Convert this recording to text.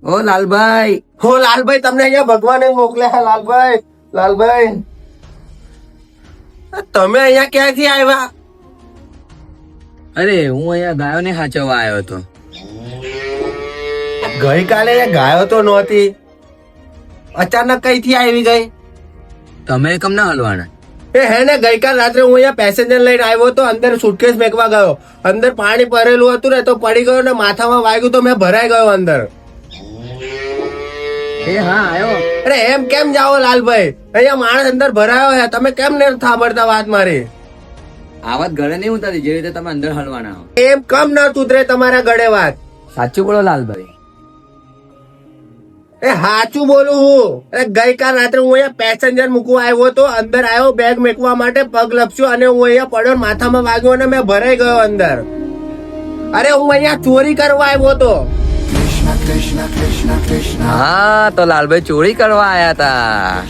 ઓ લાલભાઈ, હો લાલભાઈ, તમને અહીંયા ભગવાને મોકલ્યા. લાલભાઈ, લાલભાઈ, તમે અહીંયા ક્યાંથી આવ્યા? અરે હું અહીંયા ગાયોને સાચવવા આવ્યો હતો. ગઈકાલે એ ગાયો તો નહોતી, અચાનક કઈથી આવી ગઈ? તમે કેમ ના હલવાના? એ હે ને, ગઈકાલ રાત્રે હું અહીંયા પેસેન્જર લઈને આવ્યો તો અંદર સુટકેસ મેકવા ગયો. અંદર પાણી ભરેલું હતું ને, તો પડી ગયો ને માથામાં વાગ્યું તો મેં ભરાઈ ગયો અંદર. એ હા આવ્યો. અરે એમ કેમ જાઓ લાલભાઈ? અહીંયા માણસ અંદર ભરાયો છે, તમે કેમ ને સાંભળતા વાત મારી? આ વાત ગળે નહીં ઉતારી જે રીતે તમે અંદર હલવાના હો. એમ કમ ન ઉતરે તમારા ગળે વાત? સાચું બોલો લાલભાઈ. એ સાચું બોલું હું. અરે ગઈકાલ રાત્રે હું અહીંયા પેસેન્જર મૂકવા આવ્યો તો, અંદર આવ્યો બેગ મેકવા માટે, પગ લપસ્યો અને હું અહીંયા પડ્યો, માથામાં વાગ્યો અને મેં ભરાઈ ગયો અંદર. અરે હું અહીંયા ચોરી કરવા આવ્યો તો. હા તો લાલભાઈ ચોરી કરવા આયા હતા.